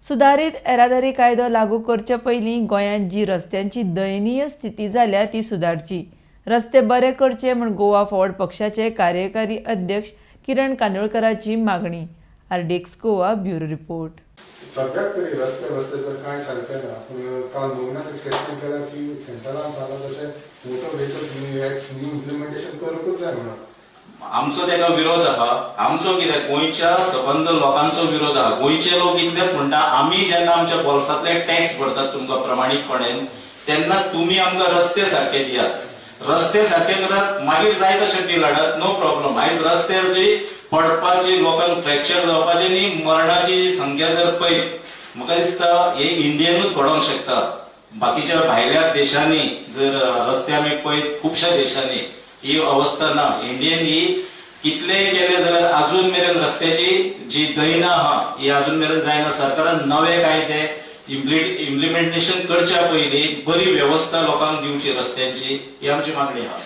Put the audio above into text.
सुधारित येरादारी कायदो लागू करचे पयलीं गोंयांत जी रस्त्यांची दयनीय स्थिती जाल्या ती सुदारची. रस्ते बरे करचे म्हूण गोवा फॉरवर्ड पक्षाचे कार्यकारी अध्यक्ष किरण कांदोळकरांची मागणी. RDX Goa bureau report. सध्याक तरी रस्ते तर कांय सारके ना. पूण काल नोवनाक स्टेटमेंट केला की सेंट्रलान सांगला तशें motor vehicles act new implementation करूंकच जाय म्हणून. आमचो तेका विरोध आहा. आमचो कितें गोंयच्या सबंद लोकांचो विरोध आहा. गोंयचे लोक इतलेच म्हणटा आमी जेन्ना आमच्या बोल्सांतले टॅक्स भरतात तुमकां प्रमाणीकपणान तेन्ना तुमी आमकां रस्ते सारके दियात. रस्ते सारके करात मागीर जाय तशें बिल हाडात, नो प्रॉब्लम. आयज रस्त्यार जी पडपाची लोकांक फ्रॅक्चर जावपाची न्ही मरणाची संख्या जर पळयत म्हाका दिसता हे इंडियनूच घडोवंक शकता. बाकीच्या भायल्या देशांनी जर रस्ते आमी पळयत खुबश्या देशांनी ही अवस्था ना. इंडियन ही कितलेय केले जाल्यार अजून मेरेन रस्त्याची जी दैना आहा ही अजून मेरेन जायना. सरकारान नवे कायदे इम्प्लिमेंटेशन करच्या पयलीं बरी व्यवस्था लोकांक दिवची रस्त्यांची ही आमची मागणी आहा.